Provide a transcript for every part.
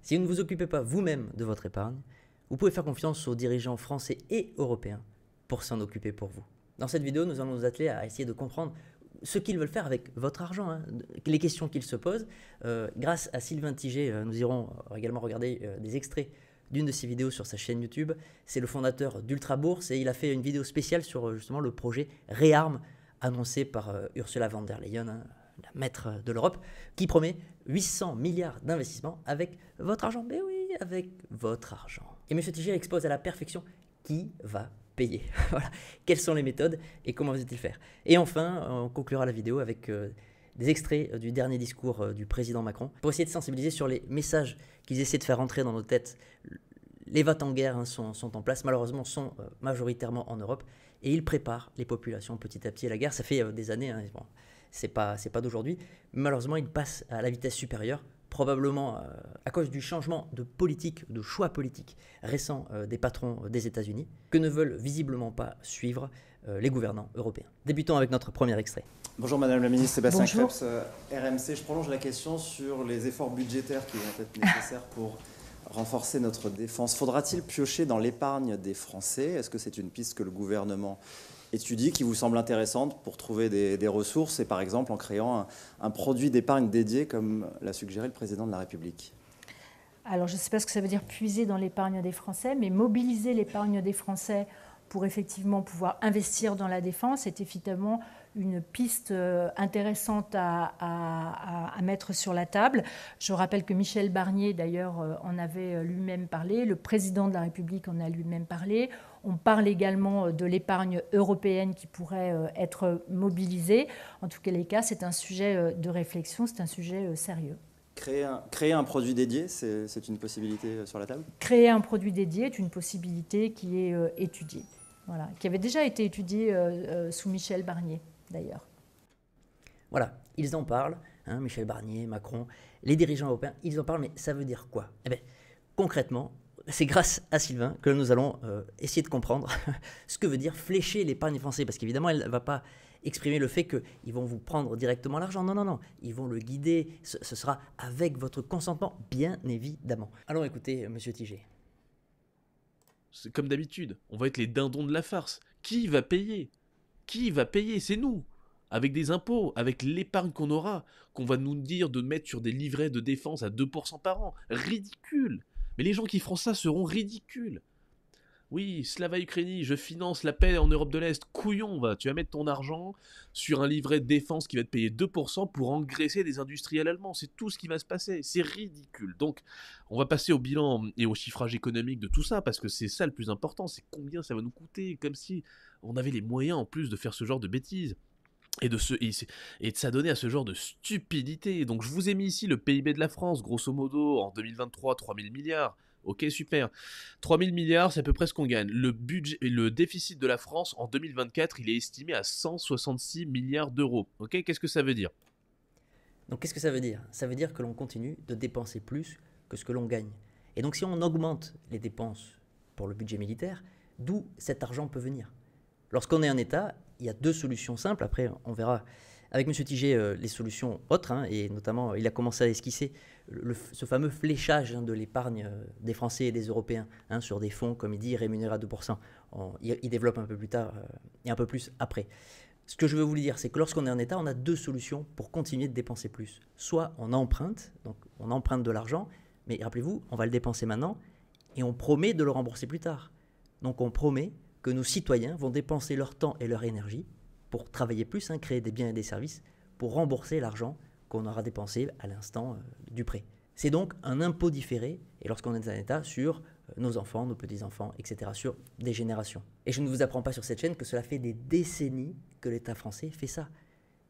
Si vous ne vous occupez pas vous-même de votre épargne, vous pouvez faire confiance aux dirigeants français et européens pour s'en occuper pour vous. Dans cette vidéo, nous allons nous atteler à essayer de comprendre ce qu'ils veulent faire avec votre argent, hein, les questions qu'ils se posent. Grâce à Sylvain Tiget, nous irons également regarder des extraits d'une de ses vidéos sur sa chaîne YouTube. C'est le fondateur d'Ultra Bourse et il a fait une vidéo spéciale sur justement le projet Rearm annoncé par Ursula von der Leyen, hein, la maître de l'Europe, qui promet 800 milliards d'investissements avec votre argent. Mais oui, avec votre argent. Et M. Tiget expose à la perfection qui va payer. Voilà. Quelles sont les méthodes et comment va-t-il faire? Et enfin, on conclura la vidéo avec des extraits du dernier discours du président Macron pour essayer de sensibiliser sur les messages qu'ils essaient de faire entrer dans nos têtes. Les va-t-en-guerre sont en place, malheureusement sont majoritairement en Europe et ils préparent les populations petit à petit à la guerre. Ça fait des années, hein, bon, c'est pas d'aujourd'hui. Malheureusement, ils passent à la vitesse supérieure, probablement à cause du changement de politique, de choix politique récent des patrons des États-Unis, que ne veulent visiblement pas suivre les gouvernants européens. Débutons avec notre premier extrait. Bonjour Madame la Ministre, Sébastien Bonjour. Krebs, RMC. Je prolonge la question sur les efforts budgétaires qui vont être nécessaires pour renforcer notre défense. Faudra-t-il piocher dans l'épargne des Français? Est-ce que c'est une piste que le gouvernement étudie, qui vous semble intéressante pour trouver des ressources et par exemple en créant un produit d'épargne dédié comme l'a suggéré le président de la République? Alors, je ne sais pas ce que ça veut dire puiser dans l'épargne des Français, mais mobiliser l'épargne des Français pour effectivement pouvoir investir dans la défense est évidemment une piste intéressante à mettre sur la table. Je rappelle que Michel Barnier, d'ailleurs, en avait lui-même parlé, le président de la République en a lui-même parlé. On parle également de l'épargne européenne qui pourrait être mobilisée. En tout cas, les cas, c'est un sujet de réflexion, c'est un sujet sérieux. Créer un produit dédié, c'est une possibilité sur la table? Créer un produit dédié est une possibilité qui est étudiée, voilà, qui avait déjà été étudiée sous Michel Barnier, d'ailleurs. Voilà, ils en parlent, hein, Michel Barnier, Macron, les dirigeants européens, ils en parlent, mais ça veut dire quoi? Eh bien, concrètement, c'est grâce à Sylvain que nous allons essayer de comprendre ce que veut dire flécher l'épargne française, parce qu'évidemment, elle ne va pas exprimer le fait qu'ils vont vous prendre directement l'argent. Non, non, non, ils vont le guider, ce sera avec votre consentement, bien évidemment. Allons écouter Monsieur Tiget. C'est comme d'habitude, on va être les dindons de la farce. Qui va payer? Qui va payer? C'est nous. Avec des impôts, avec l'épargne qu'on aura, qu'on va nous dire de mettre sur des livrets de défense à 2% par an. Ridicule. Mais les gens qui feront ça seront ridicules. Oui, Slava-Ukraini, je finance la paix en Europe de l'Est. Couillon, va. Tu vas mettre ton argent sur un livret de défense qui va te payer 2% pour engraisser des industriels allemands. C'est tout ce qui va se passer. C'est ridicule. Donc, on va passer au bilan et au chiffrage économique de tout ça, parce que c'est ça le plus important. C'est combien ça va nous coûter, comme si on avait les moyens en plus de faire ce genre de bêtises. Et de s'adonner à ce genre de stupidité. Donc je vous ai mis ici le PIB de la France, grosso modo, en 2023, 3000 milliards. Ok, super. 3000 milliards, c'est à peu près ce qu'on gagne. Le déficit de la France, en 2024, il est estimé à 166 milliards d'euros. Ok, qu'est-ce que ça veut dire? Donc qu'est-ce que ça veut dire? Ça veut dire que l'on continue de dépenser plus que ce que l'on gagne. Et donc si on augmente les dépenses pour le budget militaire, d'où cet argent peut venir? Lorsqu'on est un État, il y a deux solutions simples. Après, on verra avec M. Tiget les solutions autres, hein, et notamment, il a commencé à esquisser ce fameux fléchage de l'épargne des Français et des Européens hein, sur des fonds, comme il dit, rémunérés à 2%. Il développe un peu plus tard et un peu plus après. Ce que je veux vous dire, c'est que lorsqu'on est un État, on a deux solutions pour continuer de dépenser plus. Soit on emprunte, donc on emprunte de l'argent, mais rappelez-vous, on va le dépenser maintenant et on promet de le rembourser plus tard. Donc on promet que nos citoyens vont dépenser leur temps et leur énergie pour travailler plus, hein, créer des biens et des services, pour rembourser l'argent qu'on aura dépensé à l'instant du prêt. C'est donc un impôt différé, et lorsqu'on est un État, sur nos enfants, nos petits-enfants, etc., sur des générations. Et je ne vous apprends pas sur cette chaîne que cela fait des décennies que l'État français fait ça.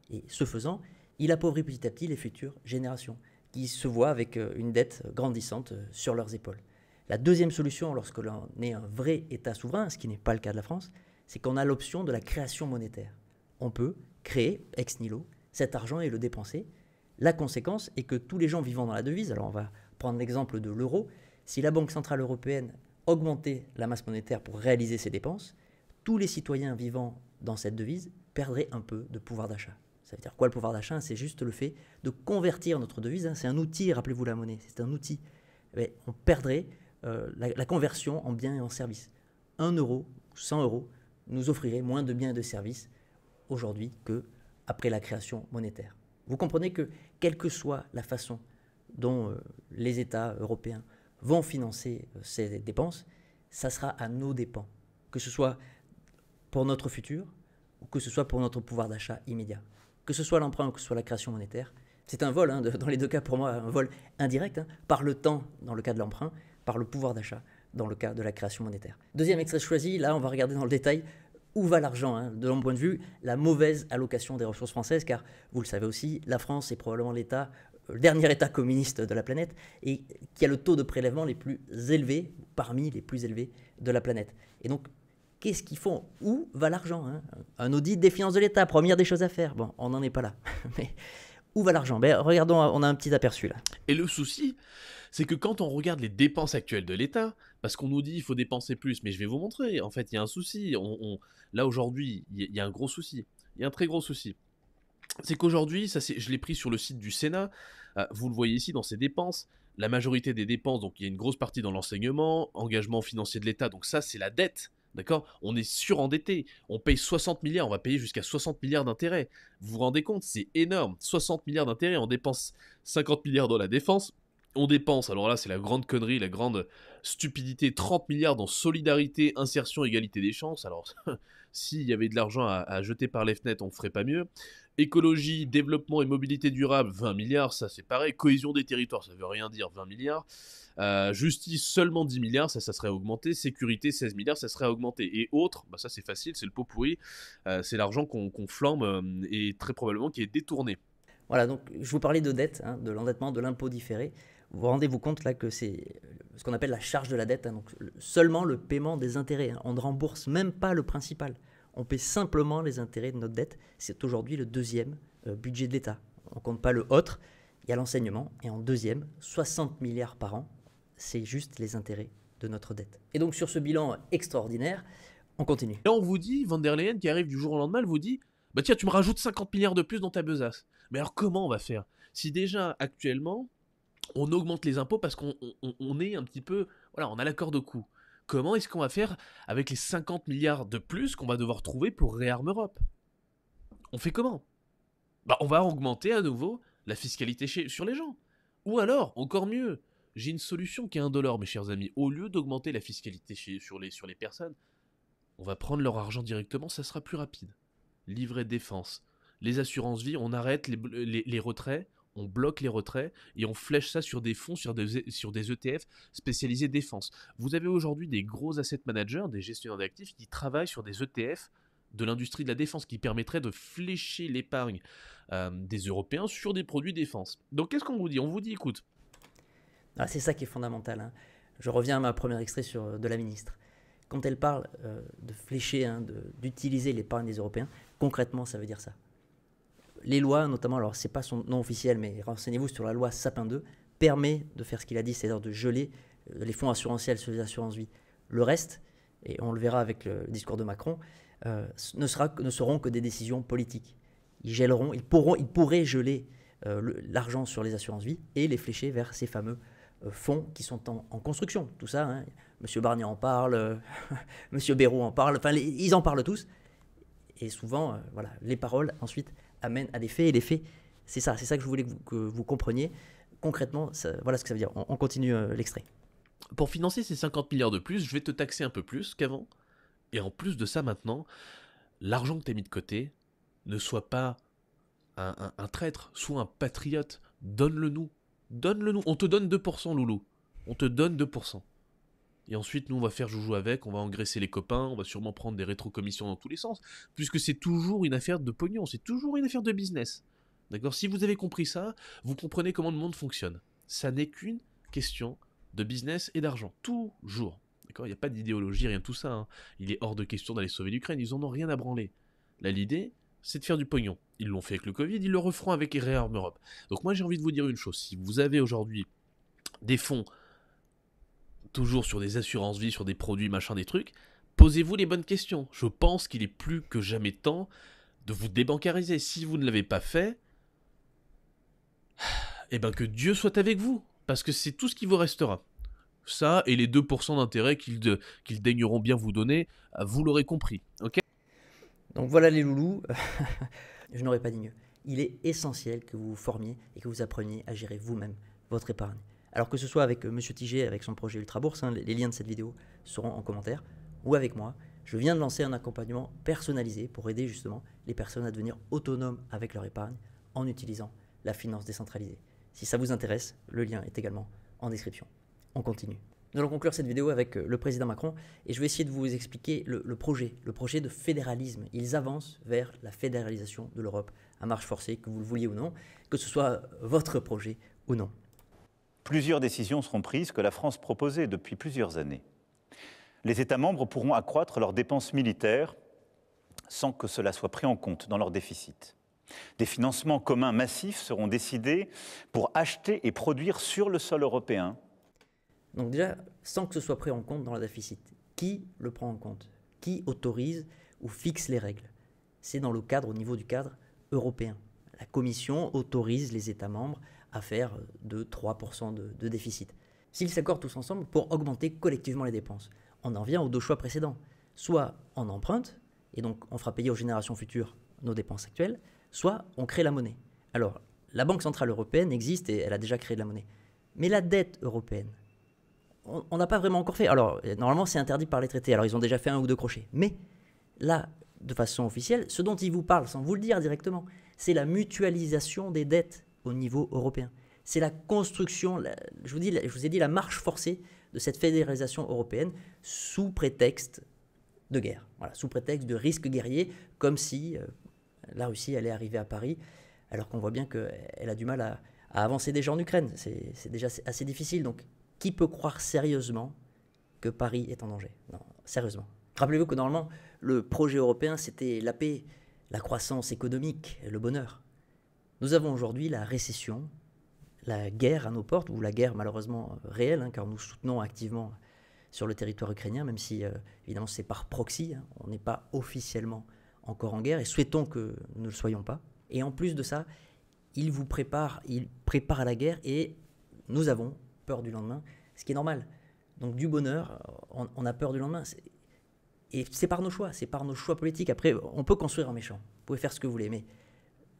Et ce faisant, il appauvrit petit à petit les futures générations, qui se voient avec une dette grandissante sur leurs épaules. La deuxième solution, lorsque l'on est un vrai État souverain, ce qui n'est pas le cas de la France, c'est qu'on a l'option de la création monétaire. On peut créer, ex nihilo, cet argent et le dépenser. La conséquence est que tous les gens vivant dans la devise, alors on va prendre l'exemple de l'euro, si la Banque Centrale Européenne augmentait la masse monétaire pour réaliser ses dépenses, tous les citoyens vivant dans cette devise perdraient un peu de pouvoir d'achat. Ça veut dire quoi le pouvoir d'achat? C'est juste le fait de convertir notre devise. C'est un outil, rappelez-vous la monnaie, c'est un outil. on perdrait la conversion en biens et en services. 1 euro, 100 euros, nous offrirait moins de biens et de services aujourd'hui qu'après la création monétaire. Vous comprenez que, quelle que soit la façon dont les États européens vont financer ces dépenses, ça sera à nos dépens, que ce soit pour notre futur ou que ce soit pour notre pouvoir d'achat immédiat. Que ce soit l'emprunt ou que ce soit la création monétaire, c'est un vol, dans les deux cas pour moi, un vol indirect, par le temps dans le cas de l'emprunt, par le pouvoir d'achat dans le cas de la création monétaire. Deuxième extrait choisi, là on va regarder dans le détail où va l'argent, de mon point de vue, la mauvaise allocation des ressources françaises, car vous le savez aussi, la France est probablement le dernier État communiste de la planète et qui a le taux de prélèvement les plus élevés, parmi les plus élevés de la planète. Et donc, qu'est-ce qu'ils font? Où va l'argent? Un audit des finances de l'État, première des choses à faire. Bon, on n'en est pas là. Mais où va l'argent? Regardons, on a un petit aperçu là. Et le souci, c'est que quand on regarde les dépenses actuelles de l'État, parce qu'on nous dit qu'il faut dépenser plus, mais je vais vous montrer, en fait, il y a un souci. Là, aujourd'hui, il y a un gros souci. Il y a un très gros souci. C'est qu'aujourd'hui, je l'ai pris sur le site du Sénat, vous le voyez ici dans ces dépenses, la majorité des dépenses, donc il y a une grosse partie dans l'enseignement, engagement financier de l'État, donc ça c'est la dette, d'accord? On est surendetté, on paye 60 milliards, on va payer jusqu'à 60 milliards d'intérêts. Vous vous rendez compte, c'est énorme, 60 milliards d'intérêts, on dépense 50 milliards dans la défense, on dépense, alors là c'est la grande connerie, la grande stupidité, 30 milliards dans solidarité, insertion, égalité des chances, alors s'il y avait de l'argent à jeter par les fenêtres, on ferait pas mieux. Écologie, développement et mobilité durable, 20 milliards, ça c'est pareil. Cohésion des territoires, ça veut rien dire, 20 milliards. Justice, seulement 10 milliards, ça serait augmenté. Sécurité, 16 milliards, ça serait augmenté. Et autres, ça c'est facile, c'est le pot pourri. C'est l'argent qu'on flambe et très probablement qui est détourné. Voilà, donc je vous parlais de dette, de l'endettement, de l'impôt différé. Vous rendez-vous compte là que c'est ce qu'on appelle la charge de la dette, donc seulement le paiement des intérêts. On ne rembourse même pas le principal. On paie simplement les intérêts de notre dette. C'est aujourd'hui le deuxième budget de l'État. On ne compte pas le autre. Il y a l'enseignement. Et en deuxième, 60 milliards par an. C'est juste les intérêts de notre dette. Et donc sur ce bilan extraordinaire, on continue. Là on vous dit, Van der Leyen qui arrive du jour au lendemain, elle vous dit, bah tiens, tu me rajoutes 50 milliards de plus dans ta besace. Mais alors comment on va faire? Si déjà actuellement, on augmente les impôts parce qu'on est un petit peu, voilà, on a la corde au cou. Comment est-ce qu'on va faire avec les 50 milliards de plus qu'on va devoir trouver pour Réarm Europe? On fait comment? On va augmenter à nouveau la fiscalité sur les gens. Ou alors, encore mieux, j'ai une solution qui est indolore, mes chers amis. Au lieu d'augmenter la fiscalité sur les personnes, on va prendre leur argent directement, ça sera plus rapide. Livret de défense, les assurances vie, on arrête les retraits, on bloque les retraits et on flèche ça sur des fonds, sur des ETF spécialisés défense. Vous avez aujourd'hui des gros asset managers, des gestionnaires d'actifs qui travaillent sur des ETF de l'industrie de la défense qui permettraient de flécher l'épargne des Européens sur des produits défense. Donc qu'est-ce qu'on vous dit? On vous dit, écoute. C'est ça qui est fondamental. Je reviens à ma première extrait de la ministre. Quand elle parle de flécher, d'utiliser l'épargne des Européens, concrètement ça veut dire ça. Les lois, notamment, alors c'est pas son nom officiel, mais renseignez-vous sur la loi Sapin 2, permet de faire ce qu'il a dit, c'est-à-dire de geler les fonds assurantiels sur les assurances vie. Le reste, et on le verra avec le discours de Macron, ne seront que des décisions politiques. Ils pourraient geler l'argent sur les assurances vie et les flécher vers ces fameux fonds qui sont en construction. Tout ça, M. Barnier en parle, M. Bayrou en parle, ils en parlent tous. Et souvent, les paroles ensuite amènent à des faits. Et les faits, c'est ça que je voulais que vous compreniez. Concrètement, voilà ce que ça veut dire. On continue l'extrait. Pour financer ces 50 milliards de plus, je vais te taxer un peu plus qu'avant. Et en plus de ça, maintenant, l'argent que tu as mis de côté ne soit pas un traître, soit un patriote. Donne-le nous. Donne-le nous. On te donne 2%, loulou. On te donne 2%. Et ensuite, nous, on va faire joujou avec, on va engraisser les copains, on va sûrement prendre des rétrocommissions dans tous les sens, puisque c'est toujours une affaire de pognon, c'est toujours une affaire de business. D'accord? Si vous avez compris ça, vous comprenez comment le monde fonctionne. Ça n'est qu'une question de business et d'argent. Toujours. D'accord? Il n'y a pas d'idéologie, rien de tout ça. Il est hors de question d'aller sauver l'Ukraine, ils en ont rien à branler. Là, l'idée, c'est de faire du pognon. Ils l'ont fait avec le Covid, ils le referont avec Réarm Europe. Donc moi, j'ai envie de vous dire une chose. Si vous avez aujourd'hui des fonds toujours sur des assurances vie, sur des produits, machin, des trucs, posez-vous les bonnes questions. Je pense qu'il est plus que jamais temps de vous débancariser. Si vous ne l'avez pas fait, eh ben que Dieu soit avec vous. parce que c'est tout ce qui vous restera. Ça et les 2% d'intérêt qu'ils daigneront bien vous donner, vous l'aurez compris, ok? Donc voilà les loulous, je n'aurais pas dit mieux. Il est essentiel que vous vous formiez et que vous appreniez à gérer vous-même votre épargne. Alors que ce soit avec Monsieur Tiget, avec son projet Ultra Bourse, les liens de cette vidéo seront en commentaire, ou avec moi, je viens de lancer un accompagnement personnalisé pour aider justement les personnes à devenir autonomes avec leur épargne en utilisant la finance décentralisée. Si ça vous intéresse, le lien est également en description. On continue. Nous allons conclure cette vidéo avec le président Macron et je vais essayer de vous expliquer le projet de fédéralisme. Ils avancent vers la fédéralisation de l'Europe à marche forcée, que vous le vouliez ou non, que ce soit votre projet ou non. Plusieurs décisions seront prises que la France proposait depuis plusieurs années. Les États membres pourront accroître leurs dépenses militaires sans que cela soit pris en compte dans leur déficit. Des financements communs massifs seront décidés pour acheter et produire sur le sol européen. Donc déjà, sans que ce soit pris en compte dans le déficit, qui le prend en compte? Qui autorise ou fixe les règles? C'est dans le cadre, au niveau du cadre européen. La Commission autorise les États membres à faire de 3% de déficit. S'ils s'accordent tous ensemble pour augmenter collectivement les dépenses, on en vient aux deux choix précédents. Soit on emprunte, et donc on fera payer aux générations futures nos dépenses actuelles, soit on crée la monnaie. Alors, la Banque Centrale Européenne existe et elle a déjà créé de la monnaie. Mais la dette européenne, on n'a pas vraiment encore fait. Alors, normalement, c'est interdit par les traités. Alors, ils ont déjà fait un ou deux crochets. Mais là, de façon officielle, ce dont ils vous parlent, sans vous le dire directement, c'est la mutualisation des dettes au niveau européen. C'est la construction, je vous ai dit, la marche forcée de cette fédéralisation européenne sous prétexte de guerre. Voilà, sous prétexte de risque guerrier, comme si la Russie allait arriver à Paris, alors qu'on voit bien qu'elle a du mal à avancer déjà en Ukraine. C'est déjà assez difficile. Donc, qui peut croire sérieusement que Paris est en danger? Non, sérieusement. Rappelez-vous que normalement, le projet européen, c'était la paix, la croissance économique, le bonheur. Nous avons aujourd'hui la récession, la guerre à nos portes, ou la guerre malheureusement réelle, car nous soutenons activement sur le territoire ukrainien, même si évidemment c'est par proxy, on n'est pas officiellement encore en guerre, et souhaitons que nous ne le soyons pas. Et en plus de ça, il prépare à la guerre, et nous avons peur du lendemain, ce qui est normal. Donc du bonheur, on a peur du lendemain. Et c'est par nos choix, c'est par nos choix politiques. Après, on peut construire un méchant, vous pouvez faire ce que vous voulez, mais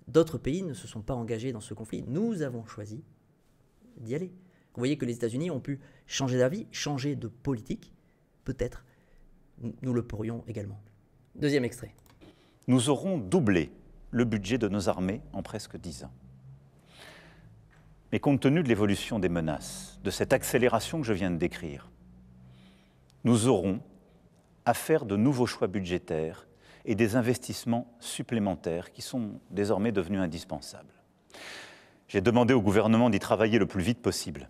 d'autres pays ne se sont pas engagés dans ce conflit. Nous avons choisi d'y aller. Vous voyez que les États-Unis ont pu changer d'avis, changer de politique. Peut-être, nous le pourrions également. Deuxième extrait. Nous aurons doublé le budget de nos armées en presque 10 ans. Mais compte tenu de l'évolution des menaces, de cette accélération que je viens de décrire, nous aurons à faire de nouveaux choix budgétaires et des investissements supplémentaires qui sont désormais devenus indispensables. J'ai demandé au gouvernement d'y travailler le plus vite possible.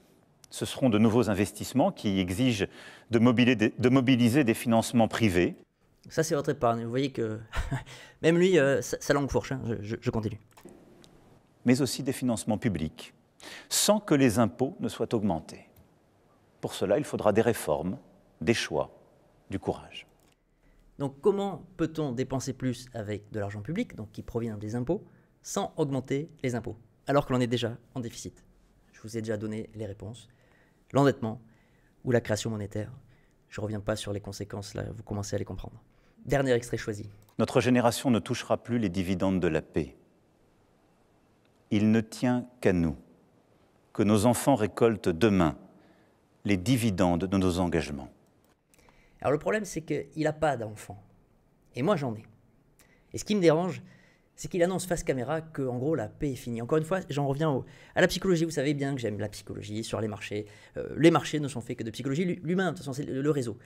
Ce seront de nouveaux investissements qui exigent de mobiliser des financements privés. Ça, c'est votre épargne. Vous voyez que même lui, sa langue fourche. Hein. Je continue. Mais aussi des financements publics, sans que les impôts ne soient augmentés. Pour cela, il faudra des réformes, des choix, du courage. Donc comment peut-on dépenser plus avec de l'argent public, donc qui provient des impôts, sans augmenter les impôts, alors que l'on est déjà en déficit? Je vous ai déjà donné les réponses. L'endettement ou la création monétaire. Je ne reviens pas sur les conséquences, là, vous commencez à les comprendre. Dernier extrait choisi. Notre génération ne touchera plus les dividendes de la paix. Il ne tient qu'à nous que nos enfants récoltent demain les dividendes de nos engagements. Alors le problème, c'est qu'il n'a pas d'enfant. Et moi, j'en ai. Et ce qui me dérange, c'est qu'il annonce face caméra que, en gros, la paix est finie. Encore une fois, j'en reviens à la psychologie. Vous savez bien que j'aime la psychologie sur les marchés. Les marchés ne sont faits que de psychologie. L'humain, de toute façon, c'est le réseau.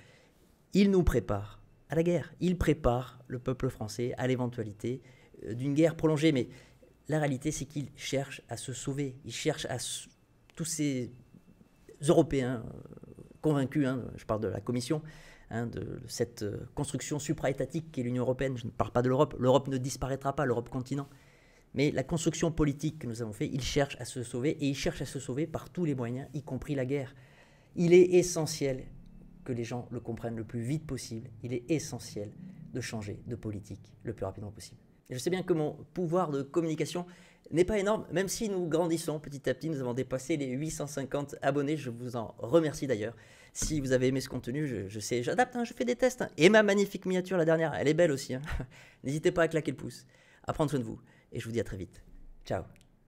Il nous prépare à la guerre. Il prépare le peuple français à l'éventualité d'une guerre prolongée. Mais la réalité, c'est qu'il cherche à se sauver. Il cherche à tous ces Européens convaincus, je parle de la Commission, de cette construction supra-étatique qu'est l'Union européenne. Je ne parle pas de l'Europe. L'Europe ne disparaîtra pas, l'Europe continent. Mais la construction politique que nous avons faite, il cherche à se sauver, et il cherche à se sauver par tous les moyens, y compris la guerre. Il est essentiel que les gens le comprennent le plus vite possible. Il est essentiel de changer de politique le plus rapidement possible. Et je sais bien que mon pouvoir de communication n'est pas énorme, même si nous grandissons petit à petit. Nous avons dépassé les 850 abonnés. Je vous en remercie d'ailleurs. Si vous avez aimé ce contenu, je sais, j'adapte, hein, je fais des tests. Hein. Et ma magnifique miniature, la dernière, elle est belle aussi. Hein. N'hésitez pas à claquer le pouce, à prendre soin de vous. Et je vous dis à très vite. Ciao.